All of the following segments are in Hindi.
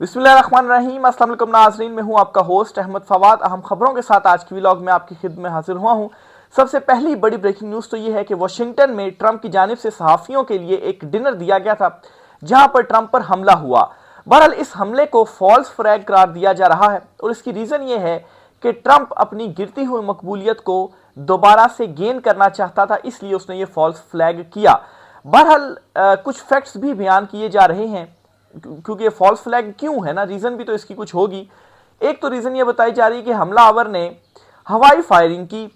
बिस्मिल्लाहिर्रहमानिर्रहीम। अस्सलाम वालेकुम नाज़रीन, मैं हूं आपका होस्ट अहमद फवाद। अहम खबरों के साथ आज की व्लॉग में आपकी खिदमत में हाजिर हुआ हूं। सबसे पहली बड़ी ब्रेकिंग न्यूज़ तो यह है कि वाशिंगटन में ट्रंप की जानिब से सहाफ़ियों के लिए एक डिनर दिया गया था, जहां पर ट्रंप पर हमला हुआ। बहरहाल इस हमले को फॉल्स फ्लैग करार दिया जा रहा है और इसकी रीज़न यह है कि ट्रंप अपनी गिरती हुई मकबूलियत को दोबारा से गेन करना चाहता था, इसलिए उसने ये फॉल्स फ्लैग किया। बहरहाल कुछ फैक्ट्स भी बयान किए जा रहे हैं, क्योंकि ये फॉल्स फ्लैग क्यों है ना, रीजन भी तो इसकी कुछ होगी। एक तो रीजन ये बताई जा रही है कि हमलावर ने हवाई फायरिंग की।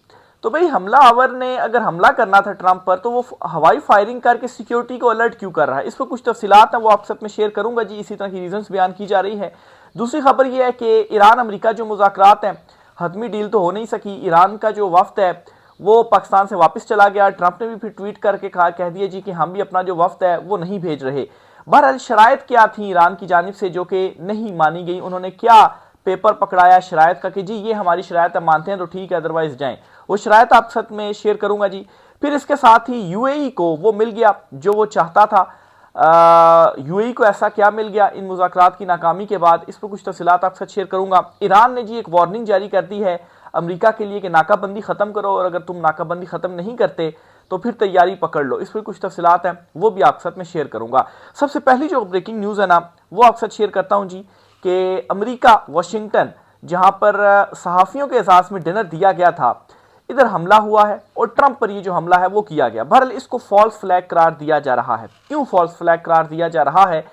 तो भाई हमलावर ने अगर हमला करना था ट्रंप पर, तो वो हवाई फायरिंग करके सिक्योरिटी को अलर्ट क्यों कर रहा है? इस पर कुछ तफसीलात हैं, वो आपके साथ में शेयर करूंगा जी। इसी तरह की रीजन बयान की जा रही है। दूसरी खबर यह है कि ईरान अमेरिका जो मुज़ाकरात हैं, हतमी डील तो हो नहीं सकी। ईरान का जो वफ्द है वो पाकिस्तान से वापस चला गया। ट्रंप ने भी फिर ट्वीट करके कह दिया जी कि हम भी अपना जो वफ्द है वो नहीं भेज रहे। बहरहाल शराइत क्या थी ईरान की जानिब से जो कि नहीं मानी गई? उन्होंने क्या पेपर पकड़ाया शराइत का कि जी ये हमारी शराइत है, मानते हैं तो ठीक है, अदरवाइज जाएं। वो शराइत आपके साथ में शेयर करूंगा जी। फिर इसके साथ ही यूएई को वो मिल गया जो वो चाहता था। यूएई को ऐसा क्या मिल गया इन मुज़ाकरात की नाकामी के बाद? इस पर कुछ तफसीलात आपके साथ शेयर करूंगा। ईरान ने जी एक वार्निंग जारी कर दी है अमेरिका के लिए कि नाकाबंदी खत्म करो, और अगर तुम नाकाबंदी खत्म नहीं करते तो फिर तैयारी पकड़ लो। इस पर कुछ तफसीलात हैं, वो भी आपके साथ में शेयर करूंगा। सबसे पहली जो ब्रेकिंग न्यूज़ है ना, वो आपके साथ शेयर करता हूं जी कि अमेरिका वाशिंगटन, जहां पर सहाफ़ियों के एजाज़ में डिनर दिया गया था, इधर हमला हुआ है और ट्रंप पर ये जो हमला है वो किया गया। बहरहाल इसको फॉल्स फ्लैग करार दिया जा रहा है। क्यों फॉल्स फ्लैग करार दिया जा रहा है?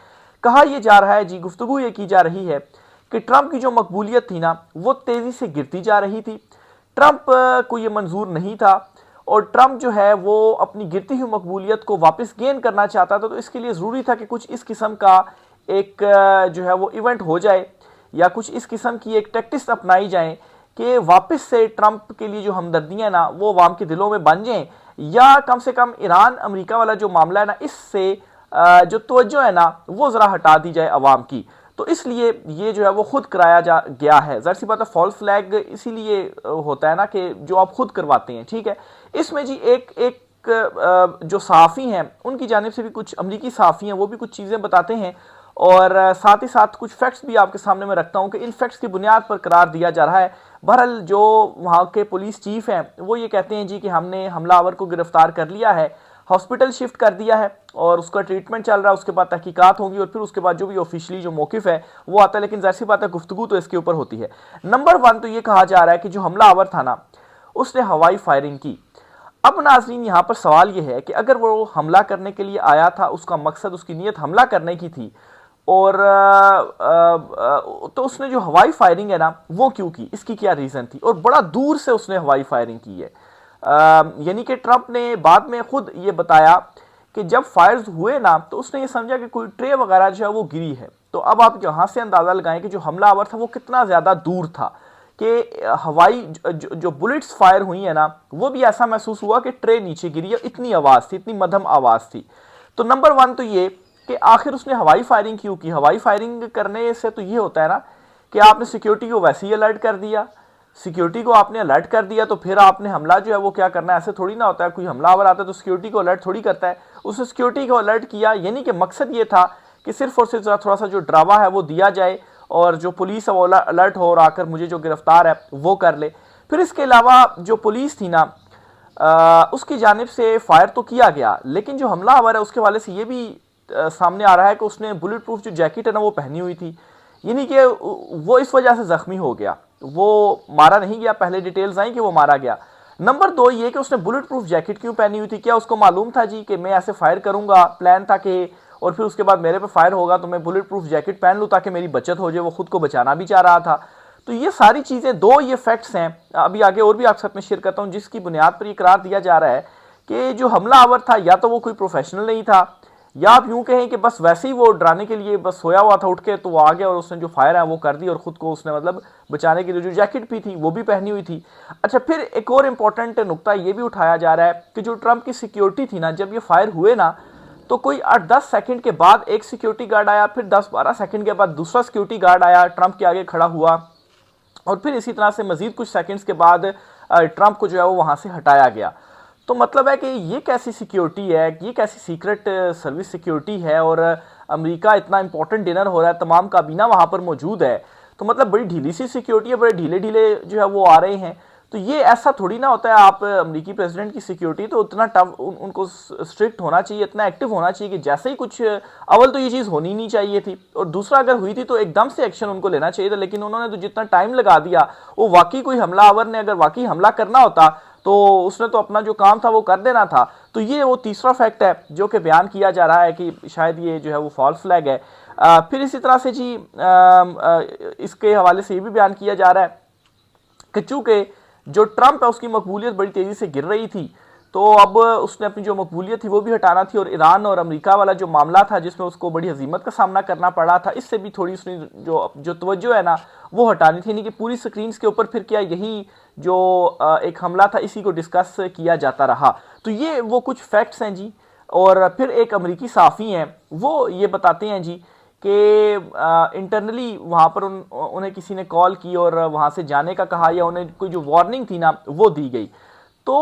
कहा यह जा रहा है जी, गुफ्तगू ये की जा रही है कि ट्रंप की जो मकबूलियत थी ना, वो तेज़ी से गिरती जा रही थी। ट्रंप को ये मंजूर नहीं था और ट्रंप जो है वो अपनी गिरती हुई मकबूलियत को वापस गेन करना चाहता था। तो इसके लिए ज़रूरी था कि कुछ इस किस्म का एक जो है वो इवेंट हो जाए, या कुछ इस किस्म की एक टैक्टिक्स अपनाई जाए कि वापस से ट्रंप के लिए जो हमदर्दियां ना वो अवाम के दिलों में बन जाएं, या कम से कम ईरान अमेरिका वाला जो मामला है ना, इससे जो तवज्जो है ना वो ज़रा हटा दी जाए अवाम की। तो इसलिए ये जो है वो खुद कराया जा गया है। ज़ाहिर सी बात है, फॉल्स फ्लैग इसीलिए होता है ना कि जो आप खुद करवाते हैं, ठीक है। इसमें जी एक एक जो सहाफ़ी हैं उनकी जानिब से भी कुछ अमरीकी सहाफ़ी हैं, वो भी कुछ चीज़ें बताते हैं, और साथ ही साथ कुछ फैक्ट्स भी आपके सामने मैं रखता हूं कि इन फैक्ट्स की बुनियाद पर करार दिया जा रहा है। बहरहाल जो वहां के पुलिस चीफ हैं वो ये कहते हैं जी कि हमने हमलावर को गिरफ्तार कर लिया है, हॉस्पिटल शिफ्ट कर दिया है और उसका ट्रीटमेंट चल रहा है। उसके बाद तहकीकात होंगी और फिर उसके बाद जो भी ऑफिशियली जो मौकिफ है वो आता है। लेकिन जाहिर सी बात है, गुफ्तगू तो इसके ऊपर होती है। नंबर वन तो ये कहा जा रहा है कि जो हमलावर था ना, उसने हवाई फायरिंग की। अब नाजरीन यहाँ पर सवाल यह है कि अगर वो हमला करने के लिए आया था, उसका मकसद, उसकी नीयत हमला करने की थी, और तो उसने जो हवाई फायरिंग है ना वो क्यों की? इसकी क्या रीज़न थी? और बड़ा दूर से उसने हवाई फायरिंग की है। यानी कि ट्रंप ने बाद में खुद ये बताया कि जब फायर्स हुए ना तो उसने ये समझा कि कोई ट्रे वगैरह जो है वो गिरी है। तो अब आप यहाँ से अंदाज़ा लगाएं कि जो हमलावर था वो कितना ज़्यादा दूर था, कि हवाई जो बुलेट्स फायर हुई है ना, वो भी ऐसा महसूस हुआ कि ट्रे नीचे गिरी है, इतनी आवाज़ थी, इतनी मध्यम आवाज़ थी। तो नंबर वन तो ये कि आखिर उसने हवाई फायरिंग क्यों की? हवाई फायरिंग करने से तो ये होता है ना कि आपने सिक्योरिटी को वैसे ही अलर्ट कर दिया। सिक्योरिटी को आपने अलर्ट कर दिया तो फिर आपने हमला जो है वो क्या करना है? ऐसे थोड़ी ना होता है, कोई हमलावर आता है तो सिक्योरिटी को अलर्ट थोड़ी करता है। उसने सिक्योरिटी को अलर्ट किया, यानी कि मकसद ये था कि सिर्फ और सिर्फ थोड़ा सा जो ड्रावा है वो दिया जाए और जो पुलिस है वो अलर्ट हो और आकर मुझे जो गिरफ्तार है वो कर ले। फिर इसके अलावा जो पुलिस थी ना, उसकी जानिब से फायर तो किया गया, लेकिन जो हमलावर है उसके वाले से ये भी सामने आ रहा है कि उसने बुलेट प्रूफ जो जैकेट है ना वो पहनी हुई थी, यानी कि वो इस वजह से जख्मी हो गया। वो मारा नहीं गया, पहले डिटेल्स आई कि वो मारा गया। नंबर दो ये कि उसने बुलेट प्रूफ जैकेट क्यों पहनी हुई थी? क्या उसको मालूम था जी कि मैं ऐसे फायर करूंगा, प्लान था कि और फिर उसके बाद मेरे पे फायर होगा तो मैं बुलेट प्रूफ जैकेट पहन लूँ ताकि मेरी बचत हो जाए? वो खुद को बचाना भी चाह रहा था। तो ये सारी चीज़ें, दो ये फैक्ट्स हैं, अभी आगे और भी आपके साथ में शेयर करता हूँ, जिसकी बुनियाद पर यह करार दिया जा रहा है कि जो हमलावर था या तो वो कोई प्रोफेशनल नहीं था, या आप यूं कहें कि बस वैसे ही वो डराने के लिए बस सोया हुआ था, उठ के तो वो आ गया और उसने जो फायर है वो कर दी और खुद को उसने मतलब बचाने के लिए जो जैकेट भी थी वो भी पहनी हुई थी। अच्छा, फिर एक और इंपॉर्टेंट नुकता ये भी उठाया जा रहा है कि जो ट्रंप की सिक्योरिटी थी ना, जब ये फायर हुए ना तो कोई 8-10 सेकंड के बाद एक सिक्योरिटी गार्ड आया, फिर 10-12 सेकंड के बाद दूसरा सिक्योरिटी गार्ड आया, ट्रंप के आगे खड़ा हुआ, और फिर इसी तरह से मजीद कुछ सेकंड्स के बाद ट्रंप को जो है वो वहां से हटाया गया। तो मतलब है कि ये कैसी सिक्योरिटी है, ये कैसी सीक्रेट सर्विस सिक्योरिटी है, और अमेरिका इतना इंपॉर्टेंट डिनर हो रहा है, तमाम काबीना वहां पर मौजूद है, तो मतलब बड़ी ढीली सी सिक्योरिटी है, बड़े ढीले ढीले जो है वो आ रहे हैं। तो ये ऐसा थोड़ी ना होता है, आप अमेरिकी प्रेसिडेंट की सिक्योरिटी तो उतना टफ उनको स्ट्रिक्ट होना चाहिए, इतना एक्टिव होना चाहिए कि जैसे ही कुछ अव्वल तो ये चीज़ होनी नहीं चाहिए थी, और दूसरा अगर हुई थी तो एकदम से एक्शन उनको लेना चाहिए था। लेकिन उन्होंने तो जितना टाइम लगा दिया, वो वाकई कोई हमलावर ने अगर वाकई हमला करना होता तो उसने तो अपना जो काम था वो कर देना था। तो ये वो तीसरा फैक्ट है जो कि बयान किया जा रहा है कि शायद ये जो है वो फॉल्स फ्लैग है। फिर इसी तरह से जी इसके हवाले से ये भी बयान किया जा रहा है कि चूंकि जो ट्रंप है उसकी मकबूलियत बड़ी तेजी से गिर रही थी, तो अब उसने अपनी जो मकबूलियत थी वो भी हटाना थी, और ईरान और अमेरिका वाला जो मामला था जिसमें उसको बड़ी हजीमत का सामना करना पड़ा था, इससे भी थोड़ी उसने जो तवज्जो है ना वो हटानी थी। नहीं कि पूरी स्क्रीन के ऊपर फिर क्या यही जो एक हमला था इसी को डिस्कस किया जाता रहा। तो ये वो कुछ फैक्ट्स हैं जी। और फिर एक अमेरिकी सहाफ़ी हैं, वो ये बताते हैं जी कि इंटरनली वहाँ पर उन्हें किसी ने कॉल की और वहाँ से जाने का कहा, या उन्हें कोई जो वार्निंग थी ना वो दी गई। तो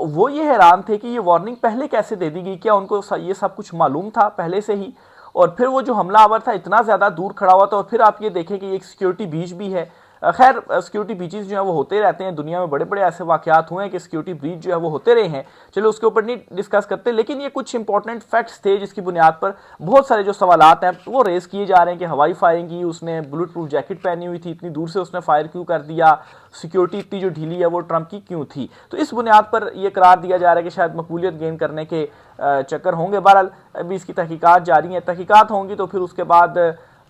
वो ये हैरान थे कि ये वार्निंग पहले कैसे दे दी गई, क्या उनको ये सब कुछ मालूम था पहले से ही? और फिर वो जो हमलावर था इतना ज़्यादा दूर खड़ा हुआ था, और फिर आप ये देखें कि एक सिक्योरिटी ब्रीच भी है। खैर सिक्योरिटी ब्रीचेस जो है वो होते रहते हैं, दुनिया में बड़े बड़े ऐसे वाकयात हुए हैं कि सिक्योरिटी ब्रीच जो है वो होते रहे हैं, चलो उसके ऊपर नहीं डिस्कस करते। लेकिन ये कुछ इंपॉर्टेंट फैक्ट्स थे जिसकी बुनियाद पर बहुत सारे जो सवालात हैं वो रेस किए जा रहे हैं कि हवाई फायरिंग की, उसने बुलेट प्रूफ जैकेट पहनी हुई थी, इतनी दूर से उसने फायर क्यों कर दिया, सिक्योरिटी इतनी जो ढीली है वो ट्रंप की क्यों थी? तो इस बुनियाद पर यह करार दिया जा रहा है कि शायद मकबूलियत गेन करने के चक्कर होंगे। बहरहाल अभी इसकी तहकीकात जारी हैं, तहकीकात होंगी तो फिर उसके बाद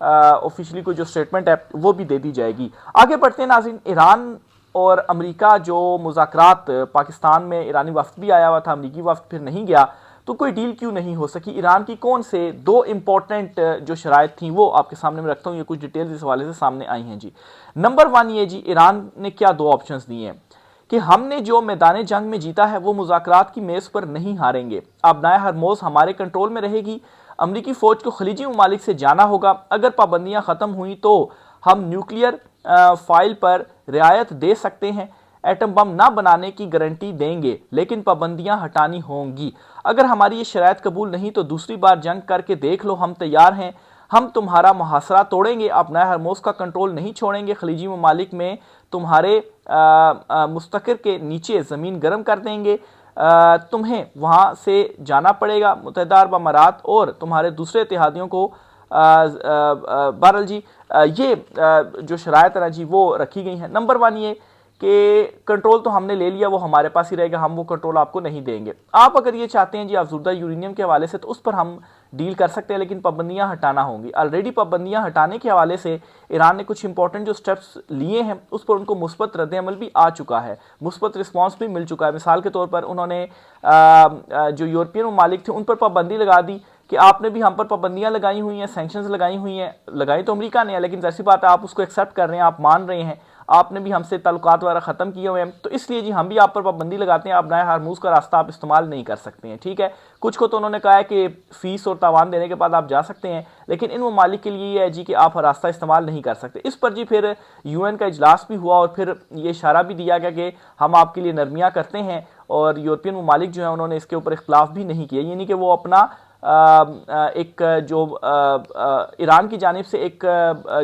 ऑफिशियली कोई जो स्टेटमेंट है वो भी दे दी जाएगी। आगे बढ़ते हैं नाज़रीन, ईरान और अमेरिका जो मुज़ाकरात, पाकिस्तान में ईरानी वफ्द भी आया हुआ था, अमेरिकी वफ्द फिर नहीं गया, तो कोई डील क्यों नहीं हो सकी? ईरान की कौन से दो इंपॉर्टेंट जो शराइत थी वो आपके सामने में रखता हूँ, ये कुछ डिटेल्स इस हवाले से सामने आई हैं जी। नंबर 1 ये जी, ईरान ने क्या दो ऑप्शंस दिए हैं कि हमने जो मैदान जंग में जीता है वो मुज़ाकरात की मेज़ पर नहीं हारेंगे, अबनाए हरमोज़ हमारे कंट्रोल में रहेगी, अमरीकी फ़ौज को खलीजी ममालिक से जाना होगा, अगर पाबंदियाँ ख़त्म हुई तो हम न्यूक्लियर फाइल पर रियायत दे सकते हैं, एटम बम ना बनाने की गारंटी देंगे, लेकिन पाबंदियां हटानी होंगी। अगर हमारी ये शराइत कबूल नहीं तो दूसरी बार जंग करके देख लो, हम तैयार हैं, हम तुम्हारा मुहासरा तोड़ेंगे, अपना हरमोज़ का कंट्रोल नहीं छोड़ेंगे, खलीजी ममालिक में तुम्हारे मुस्तकर के नीचे ज़मीन गर्म कर देंगे, तुम्हें वहाँ से जाना पड़ेगा, मुत्तहिदा अरब अमारात और तुम्हारे दूसरे इत्तेहादियों को। बहरहाल जी ये जो शराइत है ना जी वो रखी गई हैं। नंबर 1 ये कि कंट्रोल तो हमने ले लिया, वो हमारे पास ही रहेगा, हम वो कंट्रोल आपको नहीं देंगे। आप अगर ये चाहते हैं जी अफजुर्दा यूरेनियम के हवाले से तो उस पर हम डील कर सकते हैं, लेकिन पाबंदियां हटाना होंगी। ऑलरेडी पाबंदियां हटाने के हवाले से ईरान ने कुछ इंपॉर्टेंट जो स्टेप्स लिए हैं उस पर उनको मुस्बत रद्द-ए-अमल भी आ चुका है, मुस्बत रिस्पॉन्स भी मिल चुका है। मिसाल के तौर पर उन्होंने जो यूरोपियन ममालिक थे उन पर पाबंदी लगा दी कि आपने भी हम पर पाबंदियां लगाई हुई हैं, सैंक्शंस लगाई हुई हैं, लगाई तो अमेरिका ने है, लेकिन जैसी बात है आप उसको एक्सेप्ट कर रहे हैं, आप मान रहे हैं, आपने भी हमसे ताल्लुकात वगैरह ख़त्म किए हुए हैं, तो इसलिए जी हम भी आप पर पाबंदी लगाते हैं, आप नया हरमूज़ का रास्ता आप इस्तेमाल नहीं कर सकते हैं। ठीक है, कुछ को तो उन्होंने कहा है कि फ़ीस और तावान देने के बाद आप जा सकते हैं, लेकिन इन ममालिक के लिए ये है जी कि आप रास्ता इस्तेमाल नहीं कर सकते। इस पर जी फिर UN का इजलास भी हुआ और फिर ये इशारा भी दिया गया कि हम आपके लिए नरमियाँ करते हैं, और यूरोपियन ममालिक जो है उन्होंने इसके ऊपर इख्तलाफ भी नहीं किया, यानी कि वो अपना एक जो ईरान की जानिब से एक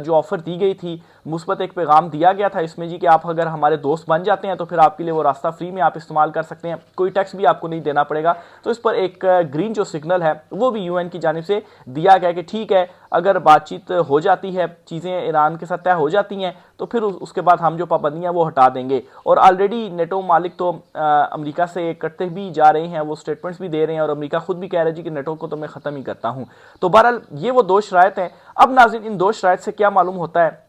जो ऑफ़र दी गई थी, मुस्बत एक पैगाम दिया गया था इसमें जी कि आप अगर हमारे दोस्त बन जाते हैं तो फिर आपके लिए वो रास्ता फ्री में आप इस्तेमाल कर सकते हैं, कोई टैक्स भी आपको नहीं देना पड़ेगा। तो इस पर एक ग्रीन जो सिग्नल है वो भी UN की जानिब से दिया गया कि ठीक है, अगर बातचीत हो जाती है, चीज़ें ईरान के साथ तय हो जाती हैं तो फिर उसके बाद हम जो पाबंदियाँ वो हटा देंगे। और ऑलरेडी नेटो मालिक तो अमेरिका से करते भी जा रहे हैं, वो स्टेटमेंट्स भी दे रहे हैं, और अमेरिका खुद भी कह रहा है जी कि नेटो को तो मैं ख़त्म ही करता हूँ। तो बहरहाल ये वो दो शराइत हैं। अब नाज़रीन इन दो शराइत से क्या मालूम होता है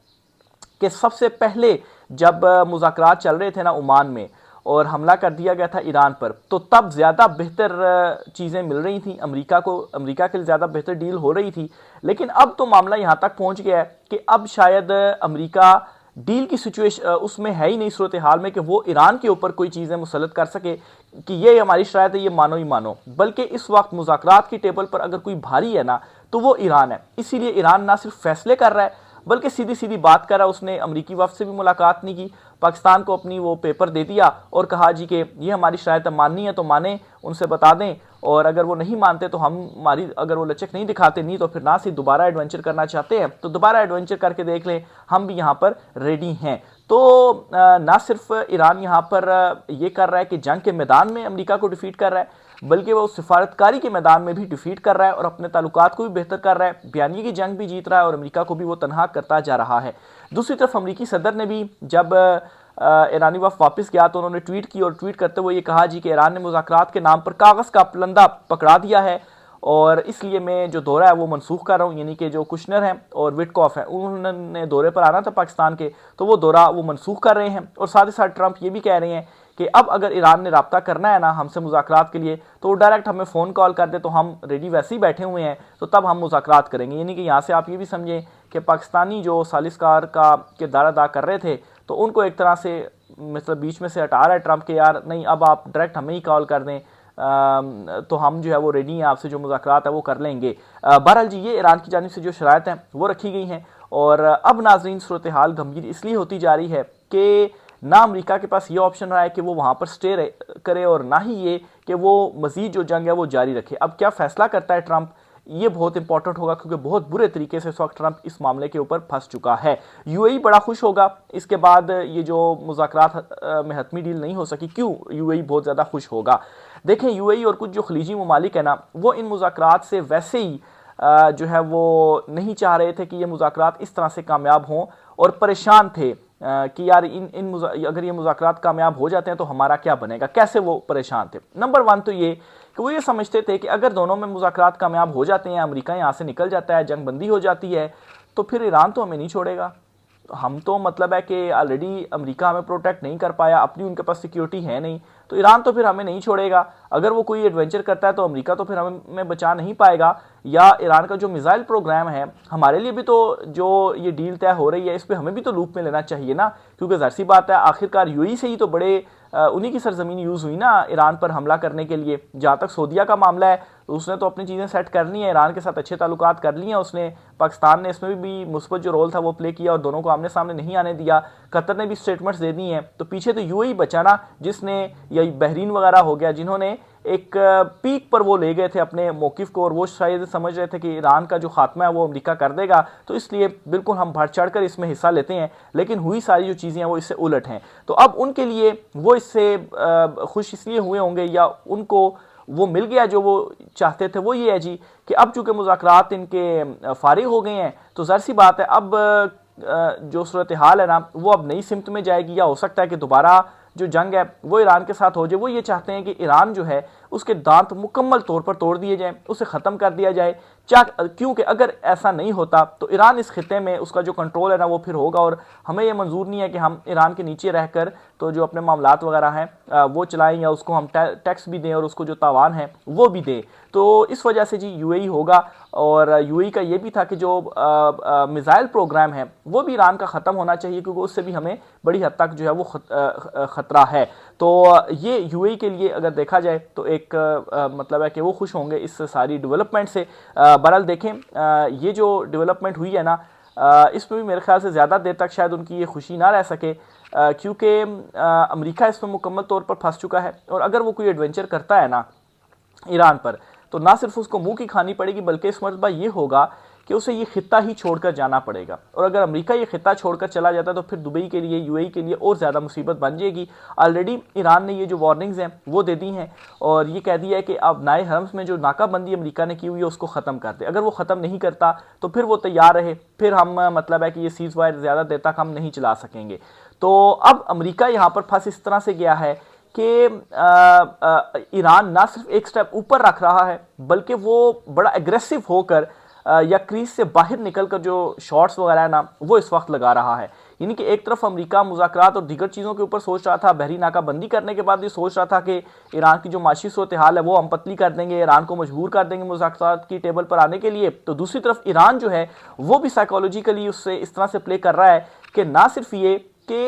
कि सबसे पहले जब मुज़ाकरात चल रहे थे ना ओमान में और हमला कर दिया गया था ईरान पर, तो तब ज़्यादा बेहतर चीज़ें मिल रही थी अमेरिका को, अमेरिका के लिए ज़्यादा बेहतर डील हो रही थी। लेकिन अब तो मामला यहाँ तक पहुँच गया है कि अब शायद अमेरिका डील की सिचुएशन उसमें है ही नहीं, सूरत हाल में कि वो ईरान के ऊपर कोई चीज़ें मुसल्लत कर सके कि ये हमारी शराइत है, ये मानो ही मानो। बल्कि इस वक्त मुज़ाकरात की टेबल पर अगर कोई भारी है ना तो वो ईरान है। इसीलिए ईरान ना सिर्फ फैसले कर रहा है बल्कि सीधी सीधी बात कर रहा है। उसने अमेरिकी वफ्द से भी मुलाकात नहीं की, पाकिस्तान को अपनी वो पेपर दे दिया और कहा जी कि ये हमारी शराइत माननी है तो माने, उनसे बता दें, और अगर वो नहीं मानते तो हमारी अगर वो लचक नहीं दिखाते, नहीं तो फिर ना सिर्फ दोबारा एडवेंचर करना चाहते हैं तो दोबारा एडवेंचर करके देख लें, हम भी यहाँ पर रेडी हैं। तो ना सिर्फ ईरान यहाँ पर ये कर रहा है कि जंग के मैदान में अमेरिका को डिफीट कर रहा है, बल्कि वो सिफारतकारी के मैदान में भी डिफीट कर रहा है और अपने ताल्लुकात को भी बेहतर कर रहा है, बयानिए की जंग भी जीत रहा है और अमेरिका को भी वो तनहा करता जा रहा है। दूसरी तरफ अमेरिकी सदर ने भी जब ईरानी वफ़द वापस गया तो उन्होंने ट्वीट की और ट्वीट करते हुए ये कहा जी कि ईरान ने मुज़ाकरात के नाम पर कागज़ का पलंदा पकड़ा दिया है और इसलिए मैं जो दौरा है वो मनसूख कर रहा हूँ। यानी कि जो कुशनर हैं और विटकॉफ हैं उन्होंने दौरे पर आना था पाकिस्तान के, तो वो दौरा वो मनसूख कर रहे हैं। और साथ ही साथ ट्रंप ये भी कह रहे हैं कि अब अगर ईरान ने रब्ता करना है ना हमसे मुज़ाकरात के लिए तो वो डायरेक्ट हमें फ़ोन कॉल कर दे, तो हम रेडी वैसे ही बैठे हुए हैं, तो तब हम मुज़ाकरात करेंगे। यानी कि यहाँ से आप ये भी समझें कि पाकिस्तानी जो सालिसकार का किरदार अदा कर रहे थे तो उनको एक तरह से मतलब बीच में से हटा रहा है ट्रंप के, यार नहीं अब आप डायरेक्ट हमें ही कॉल कर दें, तो हम जो है वो रेडी हैं, आपसे जो मुज़ाकरात है वो कर लेंगे। बहरहाल जी ये ईरान की जानिब से जो शराइत हैं वो रखी गई हैं और अब नाज़रीन सूरत हाल गंभीर इसलिए होती जा रही है कि ना अमेरिका के पास ये ऑप्शन रहा है कि वो वहाँ पर स्टे करे और ना ही ये कि वो मज़ीद जो जंग है वो जारी रखे। अब क्या फ़ैसला करता है ट्रंप, ये बहुत इंपॉर्टेंट होगा क्योंकि बहुत बुरे तरीके से इस वक्त ट्रंप इस मामले के ऊपर फंस चुका है। यूएई बड़ा खुश होगा इसके बाद, ये जो मुज़ाकरात में हतमी डील नहीं हो सकी, क्यों यूएई बहुत ज़्यादा खुश होगा। देखें यूएई और कुछ जो खलीजी ममालिक है ना वो इन मुज़ाकरात से वैसे ही जो है वो नहीं चाह रहे थे कि ये मुज़ाकरात इस तरह से कामयाब हों और परेशान थे कि यार अगर ये मुज़ाकरात कामयाब हो जाते हैं तो हमारा क्या बनेगा, कैसे वो परेशान थे। नंबर वन तो ये कि वो ये समझते थे कि अगर दोनों में मुज़ाकरात कामयाब हो जाते हैं, अमेरिका यहाँ से निकल जाता है, जंग बंदी हो जाती है, तो फिर ईरान तो हमें नहीं छोड़ेगा। हम तो मतलब है कि ऑलरेडी अमेरिका हमें प्रोटेक्ट नहीं कर पाया, अपनी उनके पास सिक्योरिटी है नहीं, तो ईरान तो फिर हमें नहीं छोड़ेगा। अगर वो कोई एडवेंचर करता है तो अमेरिका तो फिर हमें बचा नहीं पाएगा। या ईरान का जो मिसाइल प्रोग्राम है हमारे लिए भी तो जो ये डील तय हो रही है इस पर हमें भी तो लूप में लेना चाहिए ना, क्योंकि ज़ाहिर सी बात है आखिरकार यूएई से ही तो बड़े उन्हीं की सरजमीन यूज़ हुई ना ईरान पर हमला करने के लिए। जहाँ तक सऊदीया का मामला है तो उसने तो अपनी चीज़ें सेट कर ली हैं, ईरान के साथ अच्छे ताल्लुकात कर लिए हैं उसने। पाकिस्तान ने इसमें भी मुस्बत जो रोल था वो प्ले किया और दोनों को आमने सामने नहीं आने दिया। कतर ने भी स्टेटमेंट्स दे दी हैं, तो पीछे तो यूएई बचा ना जिसने, या बहरीन वगैरह हो गया जिन्होंने एक पीक पर वो ले गए थे अपने मौकिफ को और वो शायद समझ रहे थे कि ईरान का जो खात्मा है वो अमेरिका कर देगा, तो इसलिए बिल्कुल हम बढ़ चढ़ कर इसमें हिस्सा लेते हैं। लेकिन हुई सारी जो चीज़ें हैं वो इससे उलट हैं। तो अब उनके लिए वो इससे खुश इसलिए हुए होंगे या उनको वो मिल गया जो वो चाहते थे, वो ये है जी कि अब चूंकि मुज़ाकरात इनके फारिग हो गए हैं तो ज़ाहिर सी बात है अब जो सूरत हाल है ना वो अब नई सिमत में जाएगी, या हो सकता है कि दोबारा जो जंग है वो ईरान के साथ हो जाए। वो ये चाहते हैं कि ईरान जो है उसके दांत मुकम्मल तौर पर तोड़ दिए जाएं, उसे ख़त्म कर दिया जाए, क्योंकि अगर ऐसा नहीं होता तो ईरान इस खिते में उसका जो कंट्रोल है ना वो फिर होगा और हमें ये मंजूर नहीं है कि हम ईरान के नीचे रहकर तो जो अपने मामलात वगैरह हैं वो चलाएं या उसको हम टैक्स भी दें और उसको जो तावान है वो भी दें। तो इस वजह से जी यूएई होगा। और यूएई का ये भी था कि जो मिसाइल प्रोग्राम है वो भी ईरान का ख़त्म होना चाहिए क्योंकि उससे भी हमें बड़ी हद तक जो है वो ख़तरा है। तो ये यूएई के लिए अगर देखा जाए तो एक मतलब है कि वो खुश होंगे इस सारी डेवलपमेंट से। बहरहाल देखें ये जो डेवलपमेंट हुई है ना इसमें भी मेरे ख्याल से ज़्यादा देर तक शायद उनकी ये खुशी ना रह सके क्योंकि अमेरिका इसमें मुकम्मल तौर पर फंस चुका है। और अगर वो कोई एडवेंचर करता है ना ईरान पर तो ना सिर्फ उसको मुंह की खानी पड़ेगी बल्कि इस मरतबा ये होगा कि उसे ये खित्ता ही छोड़कर जाना पड़ेगा। और अगर अमेरिका ये खित्ता छोड़कर चला जाता है तो फिर दुबई के लिए, यूएई के लिए और ज़्यादा मुसीबत बन जाएगी। ऑलरेडी ईरान ने ये जो वार्निंग्स हैं वो दे दी हैं और ये कह दिया है कि अब नए हरम्स में जो नाकाबंदी अमेरिका ने की हुई है उसको ख़त्म कर दे। अगर वो ख़त्म नहीं करता तो फिर वो तैयार रहे, फिर हम मतलब है कि ये सीज़ फायर ज़्यादा देर तक हम नहीं चला सकेंगे। तो अब अमेरिका यहाँ पर फंस इस तरह से गया है कि ईरान ना सिर्फ एक स्टेप ऊपर रख रहा है बल्कि वो बड़ा एग्रेसिव होकर या क्रीज से बाहर निकलकर जो शॉट्स वगैरह है ना वो इस वक्त लगा रहा है। यानी कि एक तरफ अमेरिका मुज़ाकरात और दीगर चीज़ों के ऊपर सोच रहा था, बहरी नाकाबंदी करने के बाद ये सोच रहा था कि ईरान की जो माशी सूरत हाल है वो हम पतली कर देंगे, ईरान को मजबूर कर देंगे मुज़ाकरात की टेबल पर आने के लिए। तो दूसरी तरफ ईरान जो है वो भी साइकोलॉजिकली उससे इस तरह से प्ले कर रहा है कि ना सिर्फ ये कि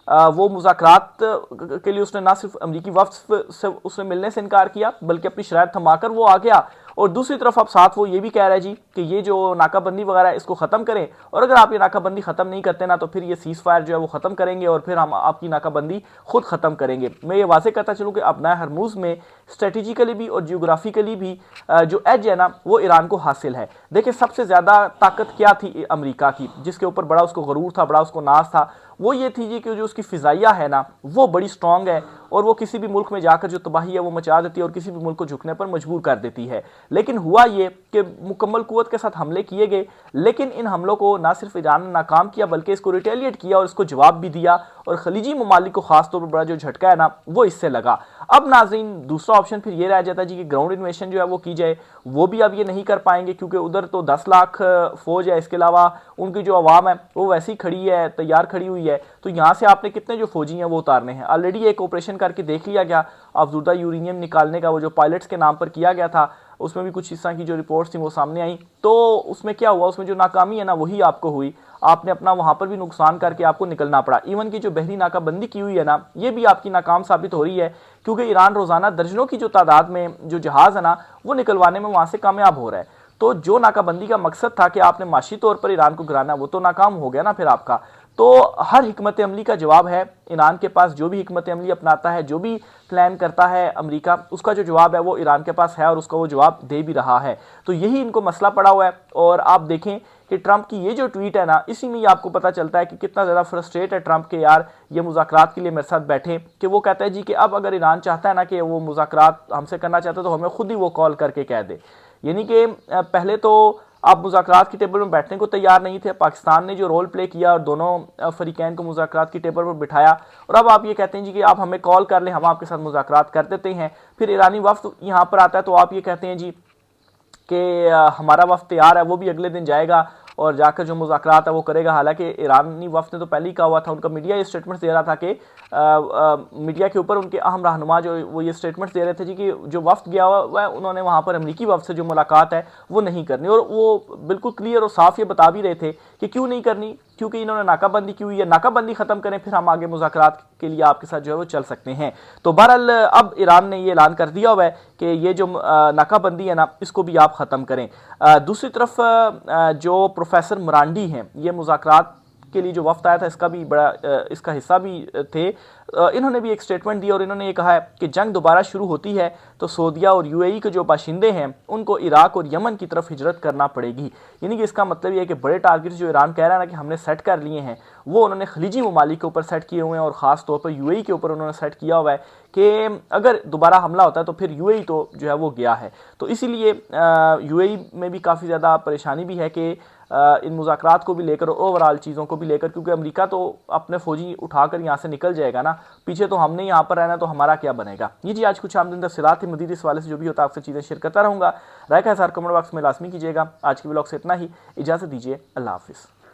वो मुज़ाकरात के लिए उसने ना सिर्फ अमेरिकी वफ़द से उसने मिलने से इनकार किया बल्कि अपनी शराइत थमाकर वो आ गया और दूसरी तरफ अब साथ वो ये भी कह रहा है जी कि ये जो नाकाबंदी वगैरह है इसको खत्म करें, और अगर आप ये नाकाबंदी खत्म नहीं करते ना तो फिर ये सीज फायर जो है वो खत्म करेंगे और फिर हम आपकी नाकाबंदी खुद खत्म करेंगे। मैं ये वाजे करता चलूँ कि अब नया हरमूज में स्ट्रेटेजिकली भी और जियोग्राफिकली भी जो एज है ना वो ईरान को हासिल है। देखिए सबसे ज्यादा ताकत क्या थी अमेरिका की, जिसके ऊपर बड़ा उसको गरूर था, बड़ा उसको नाज था, वो ये थी जी कि जो उसकी फिजाइया है ना वो बड़ी स्ट्रांग है और वो किसी भी मुल्क में जाकर जो तबाही है वो मचा देती है और किसी भी मुल्क को झुकने पर मजबूर कर देती है। लेकिन हुआ ये कि मुकम्मल कुव्वत के साथ हमले किए गए, लेकिन इन हमलों को ना सिर्फ ईरान ने नाकाम किया बल्कि इसको रिटेलिएट किया और इसको जवाब भी दिया, और खलीजी ममालिक को खासतौर पर बड़ा जो झटका है ना वो इससे लगा। अब नाज़रीन दूसरा ऑप्शन फिर ये रह जाता है जी कि ग्राउंड इन्वेशन जो है वो की जाए, वो भी अब ये नहीं कर पाएंगे क्योंकि उधर तो 10 लाख फौज है, इसके अलावा उनकी जो आवाम है वो वैसे ही खड़ी है, तैयार खड़ी हुई है, तो यहाँ से आपने कितने जो फौजी हैं वो उतारने हैं। ऑलरेडी एक ऑपरेशन करके देख लिया गया, अफजूदा यूरेनियम निकालने का, वो जो पायलट्स के नाम पर किया गया था, उसमें भी कुछ इस तरह की जो रिपोर्ट्स थी वो सामने आई। तो उसमें क्या हुआ, उसमें जो नाकामी है ना वही आपको हुई, आपने अपना वहां पर भी नुकसान करके आपको निकलना पड़ा। इवन की जो बहरी नाकाबंदी की हुई है ना ये भी आपकी नाकाम साबित हो रही है, क्योंकि ईरान रोजाना दर्जनों की जो तादाद में जो जहाज है ना वो निकलवाने में वहां से कामयाब हो रहा है। तो जो नाकाबंदी का मकसद था कि आपने माशी तौर पर ईरान को गिराना, वो तो नाकाम हो गया ना फिर आपका। तो हर हिकमत अमली का जवाब है ईरान के पास, जो भी हिकमत अमली अपनाता है, जो भी प्लान करता है अमेरिका, उसका जो जवाब है वो ईरान के पास है और उसका वो जवाब दे भी रहा है। तो यही इनको मसला पड़ा हुआ है। और आप देखें कि ट्रंप की ये जो ट्वीट है ना इसी में ही आपको पता चलता है कि कितना ज़्यादा फ्रस्ट्रेट है ट्रंप के, यार ये मुज़ाकरात के लिए मेरे साथ बैठे, कि वो कहता है जी कि अब अगर ईरान चाहता है ना कि वो मुज़ाकरात हमसे करना चाहता है तो हमें खुद ही वो कॉल करके कह दे। यानी कि पहले तो आप मुज़ाकरात की टेबल में बैठने को तैयार नहीं थे, पाकिस्तान ने जो रोल प्ले किया और दोनों फरीकैन को मुज़ाकरात की टेबल पर बिठाया, और अब आप ये कहते हैं जी कि आप हमें कॉल कर लें, हम आपके साथ मुज़ाकरात कर देते हैं। फिर ईरानी वफ्द यहाँ पर आता है तो आप ये कहते हैं जी कि हमारा वफ्द तैयार है, वो भी अगले दिन जाएगा और जाकर जो मुज़ाकरात है वो करेगा। हालांकि ईरानी वफ्द ने तो पहले ही कहा हुआ था, उनका मीडिया ये स्टेटमेंट दे रहा था कि मीडिया के ऊपर उनके अहम रहनुमा जो वो ये स्टेटमेंट दे रहे थे जी कि जो वफ्द गया हुआ है उन्होंने वहाँ पर अमरीकी वफ्द से जो मुलाकात है वो नहीं करनी, और वो बिल्कुल क्लियर और साफ ये बता भी रहे थे कि क्यों नहीं करनी, क्योंकि इन्होंने नाकाबंदी की हुई है, नाकाबंदी खत्म करें फिर हम आगे मुज़ाकरात के लिए आपके साथ जो है वो चल सकते हैं। तो बहरहाल अब ईरान ने ये ऐलान कर दिया हुआ है कि ये जो नाकाबंदी है ना इसको भी आप ख़त्म करें। दूसरी तरफ जो प्रोफेसर मरांडी हैं, ये मुज़ाकरात के लिए जो वफ्द आया था इसका भी बड़ा इसका हिस्सा भी थे, इन्होंने भी एक स्टेटमेंट दिया और इन्होंने ये कहा है कि जंग दोबारा शुरू होती है तो सऊदीया और यूएई के जो बाशिंदे हैं उनको इराक और यमन की तरफ हिजरत करना पड़ेगी। यानी कि इसका मतलब ये है कि बड़े टारगेट्स जो ईरान कह रहा है ना कि हमने सेट कर लिए हैं, वो उन्होंने खलीजी ममालिक के ऊपर सेट किए हुए हैं और ख़ास तौर पर यूएई के ऊपर उन्होंने सेट किया हुआ है कि अगर दोबारा हमला होता है तो फिर यूएई तो जो है वो गया है। तो इसीलिए यूएई में भी काफ़ी ज़्यादा परेशानी भी है कि इन मुज़ाकरात को भी लेकर और ओवरऑल चीज़ों को भी लेकर, क्योंकि अमेरिका तो अपने फौजी उठाकर यहाँ से निकल जाएगा ना, पीछे तो हमने यहाँ पर रहना, तो हमारा क्या बनेगा। ये जी आज कुछ आमदन तफसीलात थी, मज़ीद इस वाले से जो भी होता है आपसे चीज़ें शेयर करता रहूँगा। राय का इज़हार कमेंट बॉक्स में लाजमी कीजिएगा। आज के व्लॉग से इतना ही, इजाज़त दीजिए, अल्लाह हाफिज़।